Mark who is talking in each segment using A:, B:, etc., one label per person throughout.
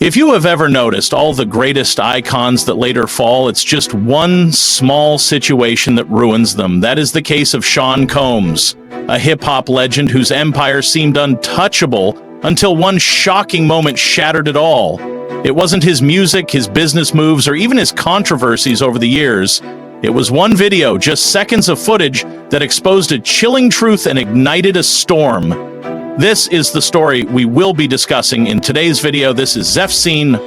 A: If you have ever noticed all the greatest icons that later fall, it's just one small situation that ruins them. That is the case of Sean Combs, a hip-hop legend whose empire seemed untouchable until one shocking moment shattered it all. It wasn't his music, his business moves, or even his controversies over the years. It was one video, just seconds of footage, that exposed a chilling truth and ignited a storm. This is the story we will be discussing in today's video. This is Zeph Scene.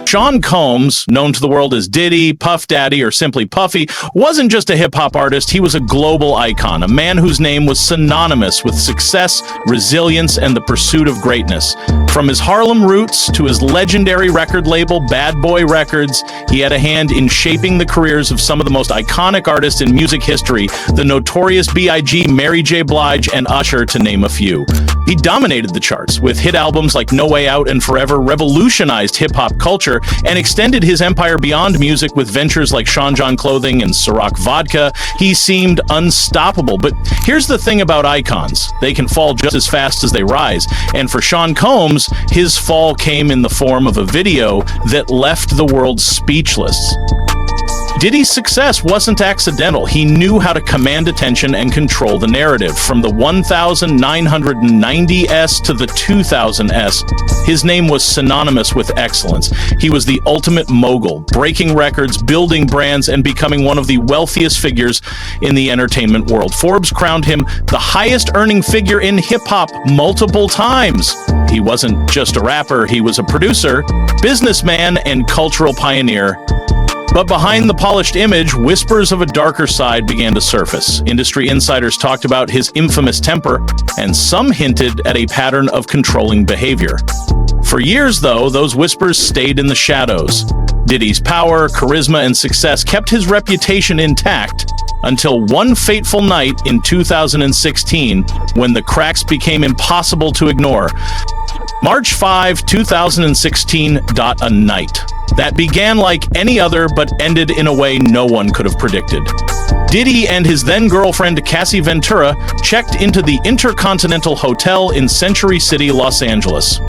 A: Sean Combs, known to the world as Diddy, Puff Daddy, or simply Puffy, wasn't just a hip-hop artist, he was a global icon, a man whose name was synonymous with success, resilience, and the pursuit of greatness. From his Harlem roots to his legendary record label, Bad Boy Records, he had a hand in shaping the careers of some of the most iconic artists in music history, the Notorious B.I.G., Mary J. Blige, and Usher, to name a few. He dominated the charts with hit albums like No Way Out and Forever, revolutionized hip-hop culture, and extended his empire beyond music with ventures like Sean John Clothing and Ciroc Vodka. He seemed unstoppable. But here's the thing about icons. They can fall just as fast as they rise. And for Sean Combs, his fall came in the form of a video that left the world speechless. Diddy's success wasn't accidental. He knew how to command attention and control the narrative. From the 1990s to the 2000s, his name was synonymous with excellence. He was the ultimate mogul, breaking records, building brands, and becoming one of the wealthiest figures in the entertainment world. Forbes crowned him the highest-earning figure in hip-hop multiple times. He wasn't just a rapper, he was a producer, businessman, and cultural pioneer. But behind the polished image, whispers of a darker side began to surface. Industry insiders talked about his infamous temper, and some hinted at a pattern of controlling behavior. For years, though, those whispers stayed in the shadows. Diddy's power, charisma, and success kept his reputation intact until one fateful night in 2016, when the cracks became impossible to ignore. March 5, 2016, a night that began like any other but ended in a way no one could have predicted. Diddy and his then-girlfriend Cassie Ventura checked into the Intercontinental Hotel in Century City, Los Angeles.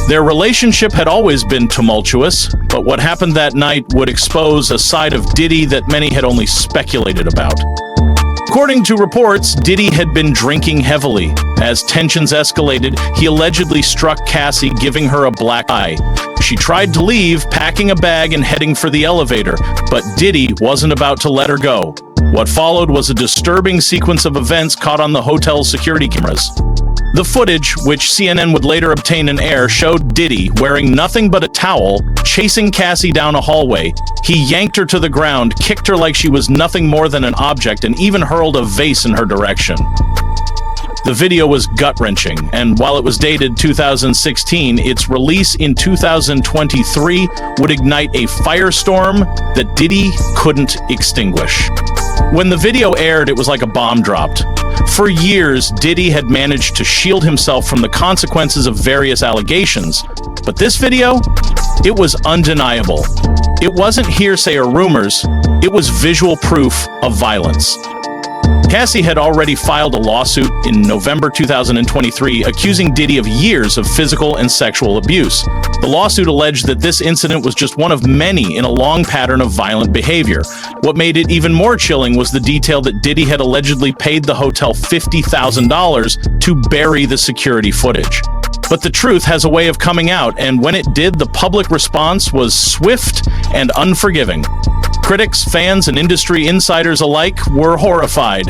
A: Their relationship had always been tumultuous, but what happened that night would expose a side of Diddy that many had only speculated about. According to reports, Diddy had been drinking heavily. As tensions escalated, he allegedly struck Cassie, giving her a black eye. She tried to leave, packing a bag and heading for the elevator, but Diddy wasn't about to let her go. What followed was a disturbing sequence of events caught on the hotel's security cameras. The footage, which CNN would later obtain and air, showed Diddy wearing nothing but a towel, chasing Cassie down a hallway. He yanked her to the ground, kicked her like she was nothing more than an object, and even hurled a vase in her direction. The video was gut-wrenching, and while it was dated 2016, its release in 2023 would ignite a firestorm that Diddy couldn't extinguish. When the video aired, it was like a bomb dropped. For years, Diddy had managed to shield himself from the consequences of various allegations, but this video, it was undeniable. It wasn't hearsay or rumors, it was visual proof of violence. Cassie had already filed a lawsuit in November 2023 accusing Diddy of years of physical and sexual abuse. The lawsuit alleged that this incident was just one of many in a long pattern of violent behavior. What made it even more chilling was the detail that Diddy had allegedly paid the hotel $50,000 to bury the security footage. But the truth has a way of coming out, and when it did, the public response was swift and unforgiving. Critics, fans, and industry insiders alike were horrified.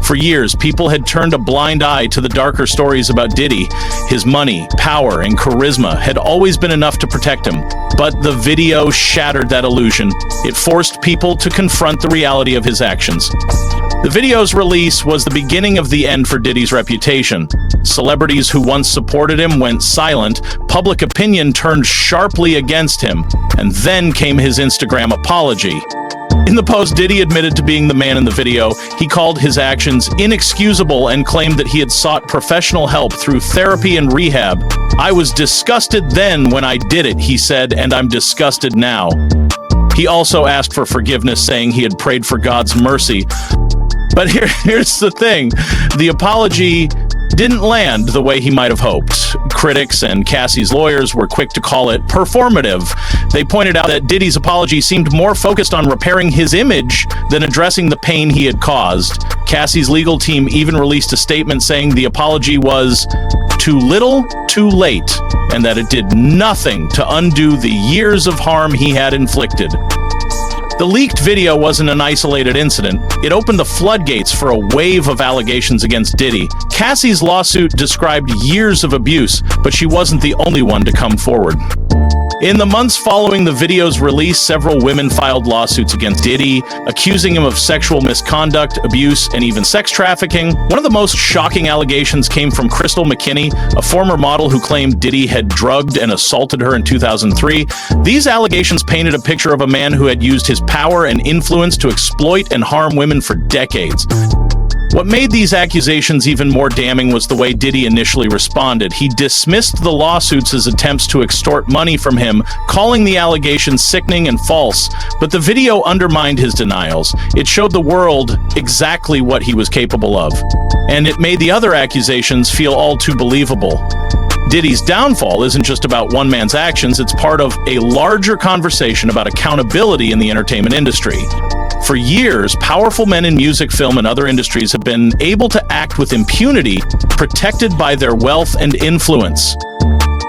A: For years, people had turned a blind eye to the darker stories about Diddy. His money, power, and charisma had always been enough to protect him. But the video shattered that illusion. It forced people to confront the reality of his actions. The video's release was the beginning of the end for Diddy's reputation. Celebrities who once supported him went silent, public opinion turned sharply against him, and then came his Instagram apology. In the post, Diddy admitted to being the man in the video. He called his actions inexcusable and claimed that he had sought professional help through therapy and rehab. "I was disgusted then when I did it," he said, "and I'm disgusted now." He also asked for forgiveness, saying he had prayed for God's mercy. But here's the thing. The apology didn't land the way he might have hoped. Critics and Cassie's lawyers were quick to call it performative. They pointed out that Diddy's apology seemed more focused on repairing his image than addressing the pain he had caused. Cassie's legal team even released a statement saying the apology was too little, too late, and that it did nothing to undo the years of harm he had inflicted. The leaked video wasn't an isolated incident. It opened the floodgates for a wave of allegations against Diddy. Cassie's lawsuit described years of abuse, but she wasn't the only one to come forward. In the months following the video's release, several women filed lawsuits against Diddy, accusing him of sexual misconduct, abuse, and even sex trafficking. One of the most shocking allegations came from Crystal McKinney, a former model who claimed Diddy had drugged and assaulted her in 2003. These allegations painted a picture of a man who had used his power and influence to exploit and harm women for decades. What made these accusations even more damning was the way Diddy initially responded. He dismissed the lawsuits as attempts to extort money from him, calling the allegations sickening and false. But the video undermined his denials. It showed the world exactly what he was capable of. And it made the other accusations feel all too believable. Diddy's downfall isn't just about one man's actions, it's part of a larger conversation about accountability in the entertainment industry. For years, powerful men in music, film, and other industries have been able to act with impunity, protected by their wealth and influence.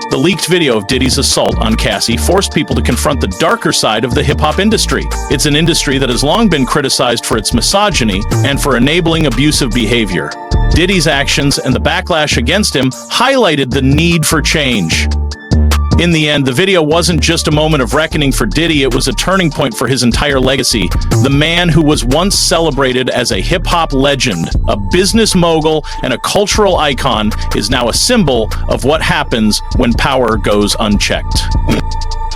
A: The leaked video of Diddy's assault on Cassie forced people to confront the darker side of the hip-hop industry. It's an industry that has long been criticized for its misogyny and for enabling abusive behavior. Diddy's actions and the backlash against him highlighted the need for change. In the end, the video wasn't just a moment of reckoning for Diddy, it was a turning point for his entire legacy. The man who was once celebrated as a hip-hop legend, a business mogul, and a cultural icon is now a symbol of what happens when power goes unchecked.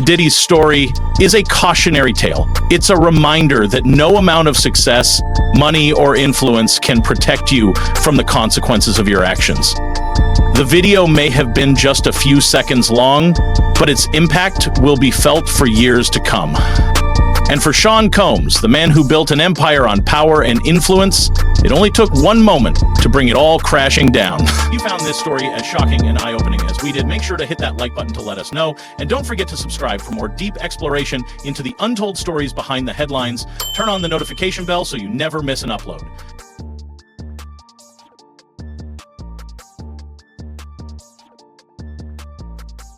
A: Diddy's story is a cautionary tale. It's a reminder that no amount of success, money, or influence can protect you from the consequences of your actions. The video may have been just a few seconds long, but its impact will be felt for years to come. And for Sean Combs, the man who built an empire on power and influence, it only took one moment to bring it all crashing down. If you found this story as shocking and eye-opening as we did, make sure to hit that like button to let us know. And don't forget to subscribe for more deep exploration into the untold stories behind the headlines. Turn on the notification bell so you never miss an upload.